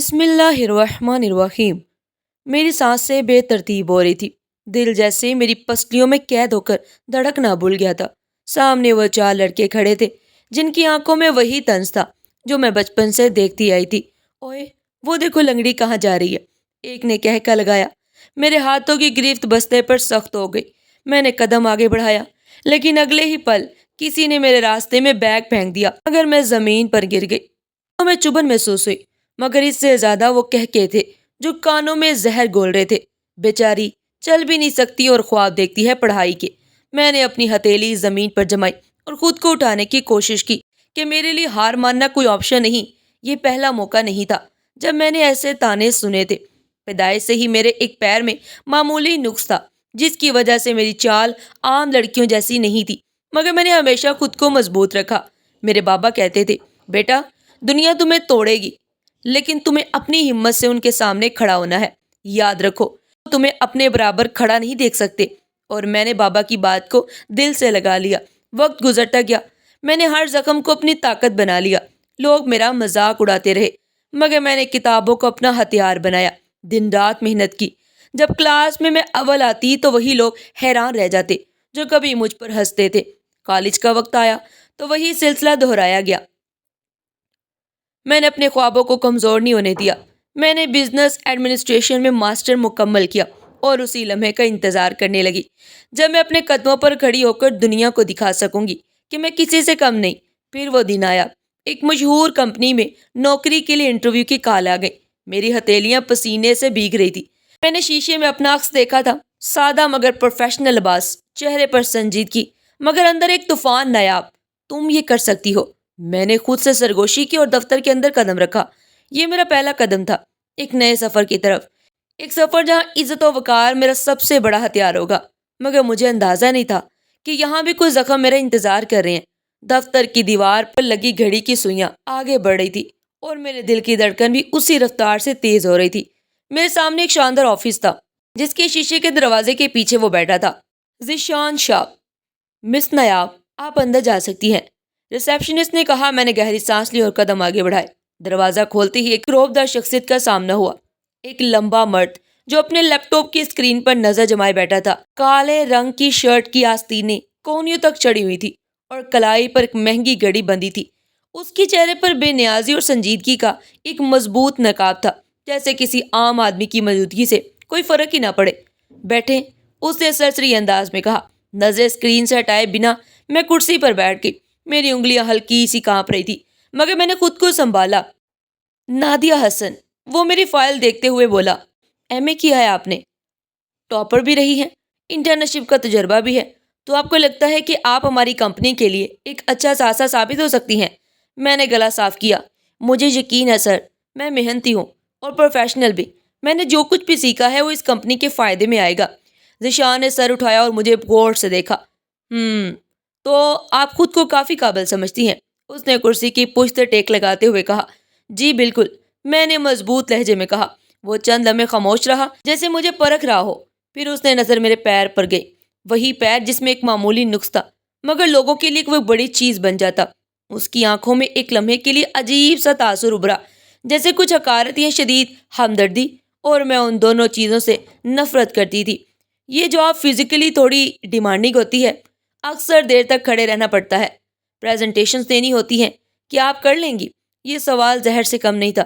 بسم اللہ الرحمن الرحیم۔ میری سانسیں بے ترتیب ہو رہی تھی، دل جیسے میری پسلیوں میں قید ہو کر دھڑکنا بھول گیا تھا۔ سامنے وہ چار لڑکے کھڑے تھے جن کی آنکھوں میں وہی طنز تھا جو میں بچپن سے دیکھتی آئی تھی۔ اوئے وہ دیکھو لنگڑی کہاں جا رہی ہے، ایک نے کہہ کر لگایا۔ میرے ہاتھوں کی گرفت بستے پر سخت ہو گئی۔ میں نے قدم آگے بڑھایا لیکن اگلے ہی پل کسی نے میرے راستے میں بیگ پھینک دیا مگر میں زمین پر گر گئی۔ تو میں چبھن محسوس ہوئی مگر اس سے زیادہ وہ کہکے تھے جو کانوں میں زہر گھول رہے تھے۔ بیچاری چل بھی نہیں سکتی اور خواب دیکھتی ہے پڑھائی کے۔ میں نے اپنی ہتھیلی زمین پر جمائی اور خود کو اٹھانے کی کوشش کی کہ میرے لیے ہار ماننا کوئی آپشن نہیں، یہ پہلا موقع نہیں تھا جب میں نے ایسے تانے سنے تھے۔ پیدائش سے ہی میرے ایک پیر میں معمولی نقص تھا جس کی وجہ سے میری چال عام لڑکیوں جیسی نہیں تھی، مگر میں نے ہمیشہ خود کو مضبوط رکھا۔ میرے بابا کہتے تھے، بیٹا دنیا تمہیں توڑے گی لیکن تمہیں اپنی ہمت سے ان کے سامنے کھڑا ہونا ہے۔ یاد رکھو تمہیں اپنے برابر کھڑا نہیں دیکھ سکتے۔ اور میں نے بابا کی بات کو دل سے لگا لیا۔ وقت گزرتا گیا، میں نے ہر زخم کو اپنی طاقت بنا لیا۔ لوگ میرا مذاق اڑاتے رہے مگر میں نے کتابوں کو اپنا ہتھیار بنایا، دن رات محنت کی۔ جب کلاس میں اول آتی تو وہی لوگ حیران رہ جاتے جو کبھی مجھ پر ہنستے تھے۔ کالج کا وقت آیا تو وہی سلسلہ دہرایا گیا۔ میں نے اپنے خوابوں کو کمزور نہیں ہونے دیا۔ میں نے بزنس ایڈمنسٹریشن میں ماسٹر مکمل کیا اور اسی لمحے کا انتظار کرنے لگی جب میں اپنے قدموں پر کھڑی ہو کر دنیا کو دکھا سکوں گی کہ میں کسی سے کم نہیں۔ پھر وہ دن آیا، ایک مشہور کمپنی میں نوکری کے لیے انٹرویو کی کال آ گئی۔ میری ہتھیلیاں پسینے سے بھیگ رہی تھی۔ میں نے شیشے میں اپنا عکس دیکھا تھا، سادہ مگر پروفیشنل لباس، چہرے پر سنجیدگی مگر اندر ایک طوفان نایاب۔ تم یہ کر سکتی ہو۔ میں نے خود سے سرگوشی کی اور دفتر کے اندر قدم رکھا۔ یہ میرا پہلا قدم تھا ایک نئے سفر کی طرف، ایک سفر جہاں عزت و وقار میرا سب سے بڑا ہتھیار ہوگا۔ مگر مجھے اندازہ نہیں تھا کہ یہاں بھی کوئی زخم میرا انتظار کر رہے ہیں۔ دفتر کی دیوار پر لگی گھڑی کی سوئیاں آگے بڑھ رہی تھی اور میرے دل کی دھڑکن بھی اسی رفتار سے تیز ہو رہی تھی۔ میرے سامنے ایک شاندار آفس تھا جس کے شیشے کے دروازے کے پیچھے وہ بیٹھا تھا، ذیشان شاہ۔ مس نایاب، آپ اندر جا سکتی ہیں، ریسیپشنسٹ نے کہا۔ میں نے گہری سانس لی اور قدم آگے بڑھائے۔ دروازہ کھولتے ہی ایک روبدار شخصیت کا سامنا ہوا، ایک لمبا مرد جو اپنے لیپ ٹاپ کی اسکرین پر نظر جمائے بیٹھا تھا۔ کالے رنگ کی شرٹ کی آستینیں کونیوں تک چڑھی ہوئی تھی اور کلائی پر ایک مہنگی گھڑی بندھی تھی۔ اس کے چہرے پر بے نیازی اور سنجیدگی کا ایک مضبوط نقاب تھا، جیسے کسی عام آدمی کی موجودگی سے کوئی فرق ہی نہ پڑے۔ بیٹھیں، اس نے سرسری انداز میں کہا۔ نظر اسکرین سے ہٹائے بنا میں کرسی پر بیٹھ گئی۔ میری انگلیاں ہلکی سی کانپ رہی تھی مگر میں نے خود کو سنبھالا۔ نادیہ حسن، وہ میری فائل دیکھتے ہوئے بولا۔ ایم اے کیا ہے آپ نے؟ ٹاپر بھی رہی ہیں، انٹرنشپ کا تجربہ بھی ہے، تو آپ کو لگتا ہے کہ آپ ہماری کمپنی کے لیے ایک اچھا ساسا ثابت ہو سکتی ہیں؟ میں نے گلا صاف کیا۔ مجھے یقین ہے سر، میں محنتی ہوں اور پروفیشنل بھی۔ میں نے جو کچھ بھی سیکھا ہے وہ اس کمپنی کے فائدے میں آئے گا۔ ذیشان نے سر اٹھایا اور مجھے غور سے دیکھا۔ تو آپ خود کو کافی قابل سمجھتی ہیں؟ اس نے کرسی کی پشت ٹیک لگاتے ہوئے کہا۔ جی بالکل، میں نے مضبوط لہجے میں کہا۔ وہ چند لمحے خاموش رہا جیسے مجھے پرکھ رہا ہو، پھر اس نے نظر میرے پیر پر گئی، وہی پیر جس میں ایک معمولی نقص تھا مگر لوگوں کے لیے وہ بڑی چیز بن جاتا۔ اس کی آنکھوں میں ایک لمحے کے لیے عجیب سا تاثر ابھرا، جیسے کچھ حقارت یا شدید ہمدردی، اور میں ان دونوں چیزوں سے نفرت کرتی تھی۔ یہ جاب فزیکلی تھوڑی ڈیمانڈنگ ہوتی ہے، اکثر دیر تک کھڑے رہنا پڑتا ہے، پریزنٹیشنز دینی ہوتی ہیں، کیا آپ کر لیں گی؟ یہ سوال زہر سے کم نہیں تھا۔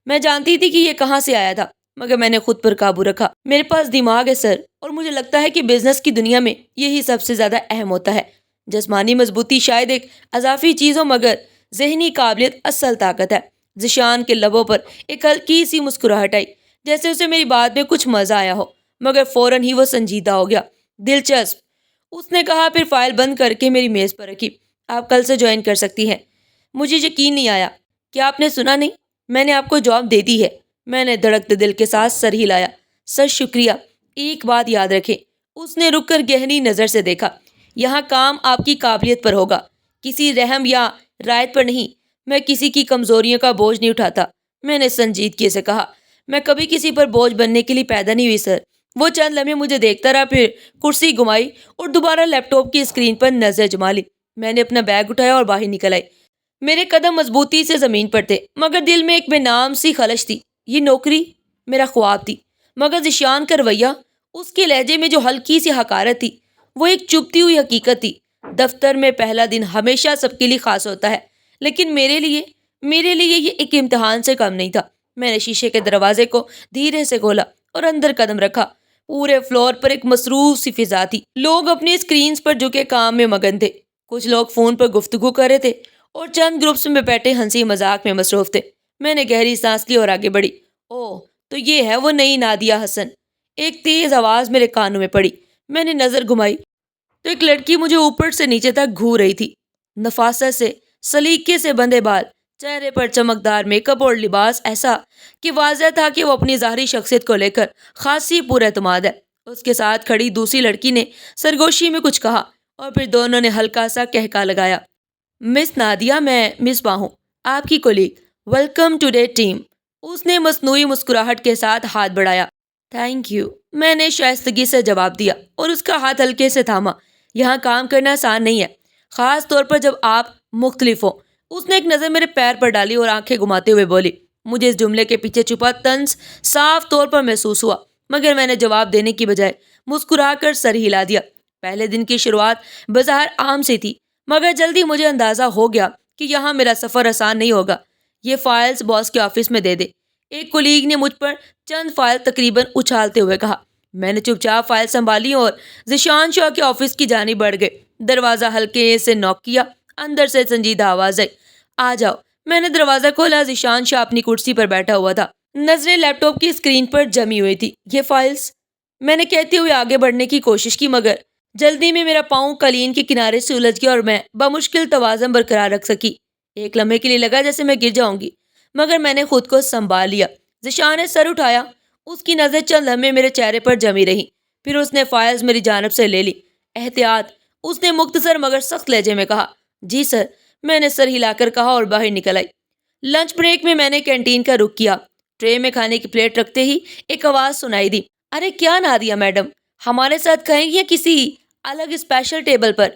میں جانتی تھی کہ یہ کہاں سے آیا تھا مگر میں نے خود پر قابو رکھا۔ میرے پاس دماغ ہے سر، اور مجھے لگتا ہے کہ بزنس کی دنیا میں یہی سب سے زیادہ اہم ہوتا ہے۔ جسمانی مضبوطی شاید ایک اضافی چیز ہو مگر ذہنی قابلیت اصل طاقت ہے۔ ذیشان کے لبوں پر ایک ہلکی سی مسکراہٹ آئی جیسے اسے میری بات میں کچھ مزہ آیا ہو مگر فوراً ہی وہ سنجیدہ ہو گیا۔ دلچسپ، اس نے کہا، پھر فائل بند کر کے میری میز پر رکھی۔ آپ کل سے جوائن کر سکتی ہیں۔ مجھے یقین نہیں آیا۔ کیا آپ نے سنا نہیں؟ میں نے آپ کو جاب دے دی ہے۔ میں نے دھڑکتے دل کے ساتھ سر ہلایا۔ سر شکریہ، ایک بات یاد رکھیں۔ اس نے رک کر گہری نظر سے دیکھا۔ یہاں کام آپ کی قابلیت پر ہوگا، کسی رحم یا رعایت پر نہیں۔ میں کسی کی کمزوریوں کا بوجھ نہیں اٹھاتا۔ میں نے سنجیدگی سے کہا۔ میں کبھی کسی پر بوجھ بننے کے لیے پیدا نہیں ہوئی سر۔ وہ چند لمحے مجھے دیکھتا رہا، پھر کرسی گھمائی اور دوبارہ لیپ ٹاپ کی اسکرین پر نظر جما لی۔ میں نے اپنا بیگ اٹھایا اور باہر نکل آئی۔ میرے قدم مضبوطی سے زمین پر تھے مگر دل میں ایک بے نام سی خلش تھی۔ یہ نوکری میرا خواب تھی، مگر ذیشان کا رویہ، اس کے لہجے میں جو ہلکی سی حقارت تھی، وہ ایک چبھتی ہوئی حقیقت تھی۔ دفتر میں پہلا دن ہمیشہ سب کے لیے خاص ہوتا ہے، لیکن میرے لیے یہ ایک امتحان سے کم نہیں تھا۔ میں نے شیشے کے دروازے کو دھیرے سے کھولا اور اندر قدم رکھا۔ پورے فلور پر ایک مصروف سی فضا تھی، لوگ اپنی اسکرینز پر جھکے کام میں مگن تھے، کچھ لوگ فون پر گفتگو کر رہے تھے اور چند گروپس میں بیٹھے ہنسی مذاق میں مصروف تھے۔ میں نے گہری سانس لی اور آگے بڑھی۔ اوہ، تو یہ ہے وہ نئی نادیہ حسن، ایک تیز آواز میرے کانوں میں پڑی۔ میں نے نظر گھمائی تو ایک لڑکی مجھے اوپر سے نیچے تک گھور رہی تھی، نفاست سے، سلیقے سے بندھے بال، چہرے پر چمکدار میک اپ اور لباس ایسا کہ واضح تھا کہ وہ اپنی ظاہری شخصیت کو لے کر خاصی پر اعتماد ہے۔ اس کے ساتھ کھڑی دوسری لڑکی نے سرگوشی میں کچھ کہا اور پھر دونوں نے ہلکا سا کہکا لگایا۔ مس نادیہ، میں مصباح ہوں، آپ کی colleague, welcome to the team. اس نے مصنوعی مسکراہٹ کے ساتھ ہاتھ بڑھایا۔ تھینک یو، میں نے شائستگی سے جواب دیا اور اس کا ہاتھ ہلکے سے تھاما۔ یہاں کام کرنا آسان نہیں ہے، خاص طور پر جب آپ مختلف ہوں۔ اس نے ایک نظر میرے پیر پر ڈالی اور آنکھیں گھماتے ہوئے بولی۔ مجھے اس جملے کے پیچھے چھپا طنز صاف طور پر محسوس ہوا، مگر میں نے جواب دینے کی بجائے مسکرا کر سر ہلا دیا۔ پہلے دن کی شروعات بظاہر عام سی تھی، مگر جلدی مجھے اندازہ ہو گیا کہ یہاں میرا سفر آسان نہیں ہوگا۔ یہ فائلز باس کے آفس میں دے دے، ایک کولیگ نے مجھ پر چند فائل تقریباً اچھالتے ہوئے کہا۔ میں نے چپ چاپ فائل سنبھالی اور ذیشان شاہ کے آفس کی جانب بڑھ گئے۔ دروازہ ہلکے سے نوک کیا، اندر سے سنجیدہ آواز آئی، آ جاؤ۔ میں نے دروازہ کھولا۔ ذیشان شاہ اپنی کرسی پر بیٹھا ہوا تھا، نظریں لیپ ٹاپ کی اسکرین پر جمی ہوئی تھی۔ یہ فائلز، میں نے کہتے ہوئے آگے بڑھنے کی کوشش کی، مگر جلدی میں میرا پاؤں قالین کے کنارے سے الجھ گیا اور میں بمشکل توازن برقرار رکھ سکی۔ ایک لمحے کے لیے لگا جیسے میں گر جاؤں گی، مگر میں نے خود کو سنبھال لیا۔ ذیشان نے سر اٹھایا، اس کی نظر چند لمحے میرے چہرے پر جمی رہی، پھر اس نے فائلز میری جانب سے لے لی۔ احتیاط، اس نے مختصر مگر سخت لہجے میں کہا۔ جی سر، میں نے سر ہلا کر کہا اور باہر نکل آئی۔ لنچ بریک میں میں نے کینٹین کا رخ کیا۔ ٹرے میں کھانے کی پلیٹ رکھتے ہی ایک آواز سنائی دی، ارے کیا نادیہ میڈم، ہمارے ساتھ کھائیں گی یا کسی الگ اسپیشل ٹیبل پر؟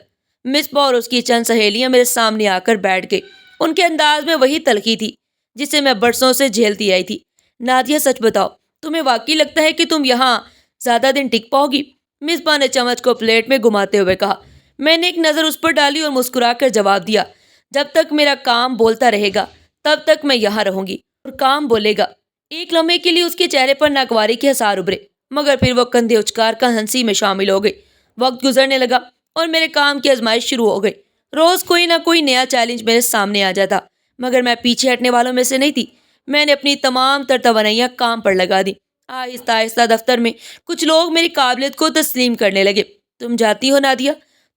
مصباح اور اس کی چند سہیلیاں میرے سامنے آ کر بیٹھ گئی۔ ان کے انداز میں وہی تلخی تھی جسے میں برسوں سے جھیلتی آئی تھی۔ نادیہ سچ بتاؤ، تمہیں واقعی لگتا ہے کہ تم یہاں زیادہ دن ٹک پاؤ گی؟ مصباح نے چمچ کو پلیٹ میں گھماتے ہوئے کہا۔ میں نے ایک نظر اس پر ڈالی اور مسکرا کر جواب دیا، جب تک میرا کام بولتا رہے گا تب تک میں یہاں رہوں گی، اور کام بولے گا۔ ایک لمحے کے لیے اس کے چہرے پر ناگواری کے آثار ابھرے، مگر پھر وہ کندھے اچکار کر ہنسی میں شامل ہو گئی۔ وقت گزرنے لگا اور میرے کام کی آزمائش شروع ہو گئی۔ روز کوئی نہ کوئی نیا چیلنج میرے سامنے آ جاتا، مگر میں پیچھے ہٹنے والوں میں سے نہیں تھی۔ میں نے اپنی تمام تر توانائیاں کام پر لگا دی۔ آہستہ آہستہ دفتر میں کچھ لوگ میری قابلیت کو تسلیم کرنے لگے۔ تم جاتی ہو نادیہ،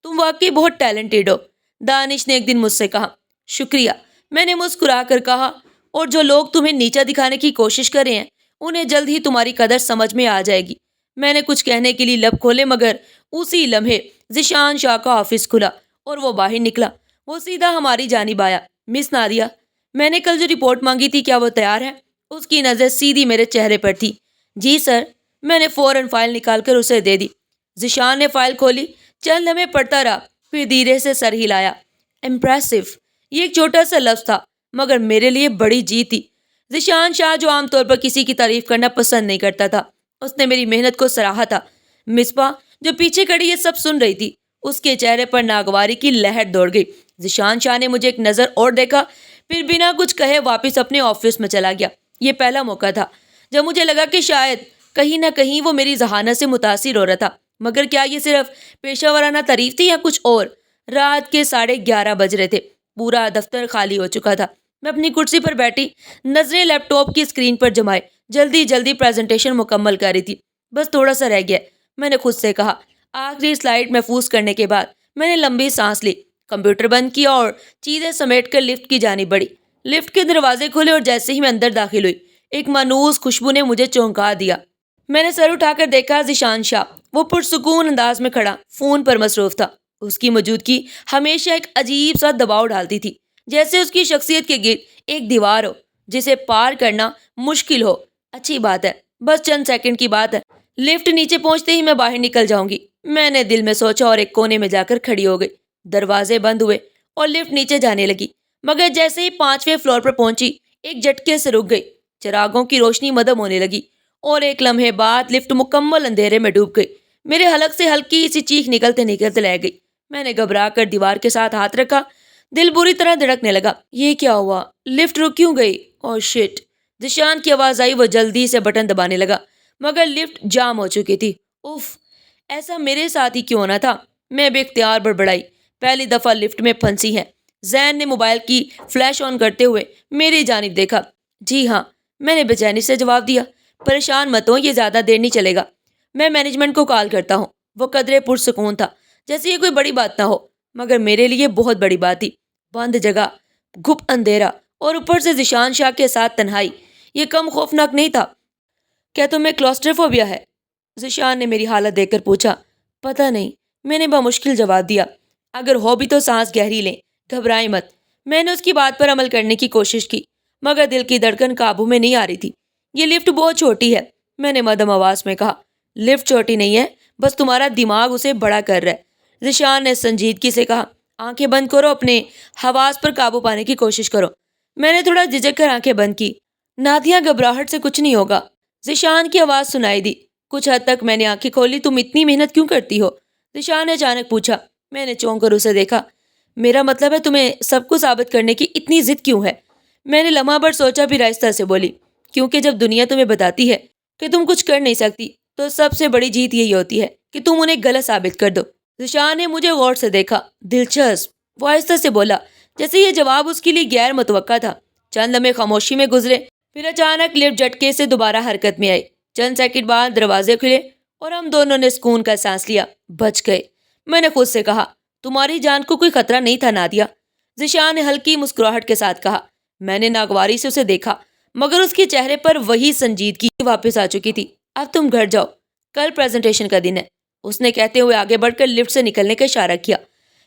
تم واقعی بہت ٹیلنٹڈ ہو، دانش نے ایک دن مجھ سے کہا۔ شکریہ، میں نے مسکرا کر کہا، اور جو لوگ تمہیں نیچا دکھانے کی کوشش کر رہے ہیں انہیں جلد ہی تمہاری قدر سمجھ میں آ جائے گی۔ میں نے کچھ کہنے کے لیے لب کھولے، مگر اسی لمحے ذیشان شاہ کا آفس کھلا اور وہ باہر نکلا۔ وہ سیدھا ہماری جانب آیا۔ مس نادیہ، میں نے کل جو رپورٹ مانگی تھی، کیا وہ تیار ہے؟ اس کی نظر سیدھی میرے چہرے پر تھی۔ جی سر، میں نے فوراً فائل نکال کر اسے دے دی۔ ذیشان نے فائل کھولی، چند لمحے پڑھتا رہا، پھر دھیرے سے سر ہلایا۔ امپریسو، یہ ایک چھوٹا سا لفظ تھا، مگر میرے لیے بڑی جیت تھی۔ ذیشان شاہ، جو عام طور پر کسی کی تعریف کرنا پسند نہیں کرتا تھا، اس نے میری محنت کو سراہا تھا۔ مصباح، جو پیچھے کھڑی یہ سب سن رہی تھی، اس کے چہرے پر ناگواری کی لہر دوڑ گئی۔ ذیشان شاہ نے مجھے ایک نظر اور دیکھا، پھر بنا کچھ کہے واپس اپنے آفس میں چلا گیا۔ یہ پہلا موقع تھا جب مجھے لگا کہ شاید کہیں نہ کہیں وہ میری ذہانت سے متاثر ہو رہا تھا، مگر کیا یہ صرف پیشہ ورانہ تعریف تھی یا کچھ اور؟ رات کے 11:30 بج رہے تھے، پورا دفتر خالی ہو چکا تھا۔ میں اپنی کرسی پر بیٹھی، نظریں لیپ ٹاپ کی اسکرین پر جمائے، جلدی پریزنٹیشن مکمل کر رہی تھی۔ بس تھوڑا سا رہ گیا، میں نے خود سے کہا۔ آخری سلائیڈ محفوظ کرنے کے بعد میں نے لمبی سانس لی، کمپیوٹر بند کیا اور چیزیں سمیٹ کر لفٹ کی جانب بڑھی۔ لفٹ کے دروازے کھلے اور جیسے ہی میں اندر داخل ہوئی، ایک مانوس خوشبو نے مجھے چونکا دیا۔ میں نے سر اٹھا کر دیکھا، ذیشان شاہ، وہ پرسکون انداز میں کھڑا فون پر مصروف تھا۔ اس کی موجودگی ہمیشہ ایک عجیب سا دباؤ ڈالتی تھی، جیسے اس کی شخصیت کے گرد ایک دیوار ہو جسے پار کرنا مشکل ہو۔ اچھی بات ہے، بس چند سیکنڈ کی بات ہے، لفٹ نیچے پہنچتے ہی میں باہر نکل جاؤں گی، میں نے دل میں سوچا اور ایک کونے میں جا کر کھڑی ہو گئی۔ دروازے بند ہوئے اور لفٹ نیچے جانے لگی، مگر جیسے ہی 5ویں فلور پر پہنچی ایک جھٹکے سے رک گئی۔ چراغوں کی روشنی مدھم ہونے لگی اور ایک لمحے بعد لفٹ مکمل اندھیرے میں ڈوب گئی۔ میرے حلق سے ہلکی سی چیخ نکلتے نکلتے رہ گئی۔ میں نے گھبرا کر دیوار کے ساتھ ہاتھ رکھا، دل بری طرح دھڑکنے لگا۔ یہ کیا ہوا؟ لفٹ رک کیوں گئی؟ اوہ شٹ! ذیشان کی آواز آئی۔ وہ جلدی سے بٹن دبانے لگا مگر لفٹ جام ہو چکی تھی۔ اف! ایسا میرے ساتھ ہی کیوں ہونا تھا؟ میں بے اختیار بڑبڑائی۔ پہلی دفعہ لفٹ میں پھنسی ہے۔ زین نے موبائل کی فلیش آن کرتے ہوئے میری جانب دیکھا۔ جی ہاں، میں نے بے چینی سے جواب دیا۔ پریشان مت ہو، یہ زیادہ دیر نہیں چلے گا، میں مینجمنٹ کو کال کرتا ہوں۔ وہ قدرے پرسکون تھا، جیسے یہ کوئی بڑی بات نہ ہو، مگر میرے لیے بہت بڑی بات تھی۔ بند جگہ، گھپ اندھیرا اور اوپر سے ذیشان شاہ کے ساتھ تنہائی، یہ کم خوفناک نہیں تھا۔ کیا تمہیں کلاسٹروفوبیا ہے؟ ذیشان نے میری حالت دیکھ کر پوچھا۔ پتہ نہیں، میں نے بمشکل جواب دیا۔ اگر ہو بھی تو سانس گہری لیں، گھبرائیں مت۔ میں نے اس کی بات پر عمل کرنے کی کوشش کی مگر دل کی دھڑکن قابو میں نہیں آ رہی تھی۔ یہ لفٹ بہت چھوٹی ہے، میں نے مدھم آواز میں کہا۔ لفٹ چھوٹی نہیں ہے، بس تمہارا دماغ اسے بڑا کر رہا ہے، ذیشان نے سنجیدگی سے کہا۔ آنکھیں بند کرو، اپنے حواس پر قابو پانے کی کوشش کرو۔ میں نے تھوڑا جھجک کر آنکھیں بند کی۔ نادیہ، گھبراہٹ سے کچھ نہیں ہوگا، ذیشان کی آواز سنائی دی۔ کچھ حد تک میں نے آنکھیں کھولی۔ تم اتنی محنت کیوں کرتی ہو؟ ذیشان نے اچانک پوچھا۔ میں نے چونک کر اسے دیکھا۔ میرا مطلب ہے، تمہیں سب کو ثابت کرنے کی اتنی ضد کیوں ہے؟ میں نے لمحہ بھر سوچا پھر آہستہ سے بولی۔ کیونکہ جب دنیا تمہیں بتاتی ہے کہ تم کچھ کر نہیں سکتی تو سب سے بڑی جیت یہی ہوتی ہے کہ تم انہیں غلط ثابت کر دو۔ ذیشان نے مجھے غور سے دیکھا۔ دلچسپ، وہ آہستہ سے بولا، جیسے یہ جواب اس کے لیے غیر متوقع تھا۔ چند لمحے خاموشی میں گزرے، پھر اچانک لفٹ جھٹکے سے دوبارہ حرکت میں آئی۔ چند سیکنڈ بعد دروازے کھلے اور ہم دونوں نے سکون کا سانس لیا۔ بچ گئے، میں نے خود سے کہا۔ تمہاری جان کو کوئی خطرہ نہیں تھا نادیہ، ذیشان نے ہلکی مسکراہٹ کے ساتھ کہا۔ میں نے ناگواری سے اسے دیکھا مگر اس کے چہرے پر وہی سنجیدگی واپس آ چکی تھی۔ اب تم گھر جاؤ، کل پریزنٹیشن کا دن ہے، اس نے کہتے ہوئے آگے بڑھ کر لفٹ سے نکلنے کا اشارہ کیا۔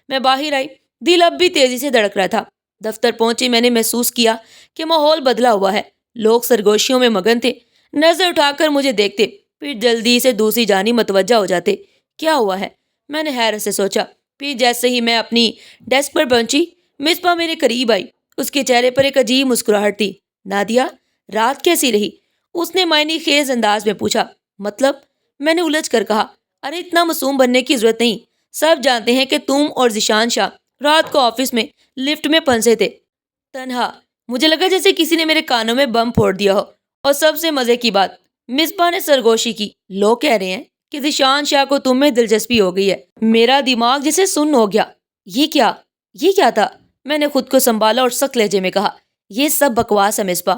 میں باہر آئی، دل اب بھی تیزی سے دھڑک رہا تھا۔ دفتر پہنچی، میں نے محسوس کیا کہ ماحول بدلا ہوا ہے، لوگ سرگوشیوں میں مگن تھے، نظر اٹھا کر مجھے دیکھتے پھر جلدی سے دوسری جانب متوجہ ہو جاتے۔ کیا ہوا ہے؟ میں نے حیرت سے سوچا۔ پھر جیسے ہی میں اپنی ڈیسک پر پہنچی، مصباح میرے قریب آئی۔ اس کے چہرے پر ایک عجیب مسکراہٹ تھی۔ نادیہ، رات کیسی رہی؟ اس نے معنی خیز انداز میں پوچھا۔ مطلب؟ میں نے الجھ کر کہا۔ ارے اتنا معصوم بننے کی ضرورت نہیں، سب جانتے ہیں کہ تم اور ذیشان شاہ رات کو آفس میں لفٹ میں پھنسے تھے، تنہا۔ مجھے لگا جیسے کسی نے میرے کانوں میں بم پھوڑ دیا ہو۔ اور سب سے مزے کی بات، مصباح نے سرگوشی کی، لوگ کہہ رہے ہیں کہ ذیشان شاہ کو تم میں دلچسپی ہو گئی ہے۔ میرا دماغ جسے سن ہو گیا۔ یہ کیا تھا؟ میں نے خود کو سنبھالا اور سخت لہجے میں کہا۔ یہ سب بکواس ہے مصباح۔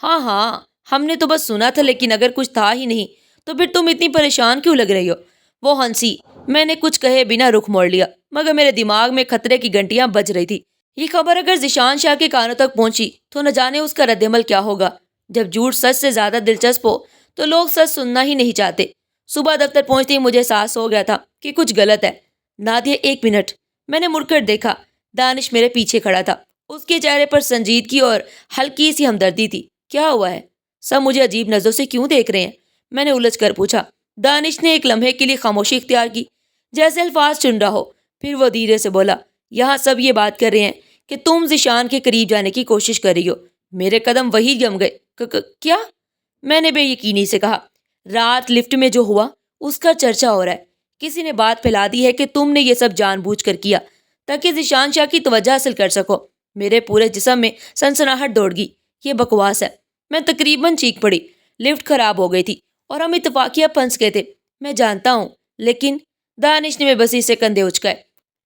ہاں، ہم نے تو بس سنا تھا، لیکن اگر کچھ تھا ہی نہیں تو پھر تم اتنی پریشان کیوں لگ رہی ہو؟ وہ ہنسی۔ میں نے کچھ کہے بنا رخ موڑ لیا مگر میرے دماغ میں خطرے کی گھنٹیاں بج رہی تھی۔ یہ خبر اگر ذیشان شاہ کے کانوں تک پہنچی تو نہ جانے اس کا رد عمل کیا ہوگا۔ جب جھوٹ سچ سے زیادہ دلچسپ ہو تو لوگ سچ سننا ہی نہیں چاہتے۔ صبح دفتر پہنچتے ہی مجھے احساس ہو گیا تھا کہ کچھ غلط ہے۔ نادیہ، ایک منٹ۔ میں نے مڑ کر دیکھا، دانش میرے پیچھے کھڑا تھا۔ اس کے چہرے پر سنجیدگی اور ہلکی سی ہمدردی تھی۔ کیا ہوا ہے؟ سب مجھے عجیب نظروں سے کیوں دیکھ رہے ہیں؟ میں نے الجھ کر پوچھا۔ دانش نے ایک لمحے کے لیے خاموشی اختیار کی، جیسے الفاظ چن رہا ہو، پھر وہ دھیرے سے بولا۔ یہاں سب یہ بات کر رہے ہیں کہ تم ذیشان کے قریب جانے کی کوشش کر رہی ہو۔ میرے قدم وہی جم گئے۔ کیا؟ میں نے بے یقینی سے کہا۔ رات لفٹ میں جو ہوا اس کا چرچا ہو رہا ہے۔ کسی نے بات پھیلا دی ہے کہ تم نے یہ سب جان بوجھ کر کیا تاکہ ذیشان شاہ کی توجہ حاصل کر سکو۔ میرے پورے جسم میں سنسناہٹ دوڑ گئی۔ یہ بکواس ہے۔ میں تقریباً چیخ پڑی۔ لفٹ خراب ہو گئی تھی اور ہم اتفاقیہ پھنس گئے تھے۔ میں جانتا ہوں، لیکن دانش نے میں بسی سے کندھے اچکائے،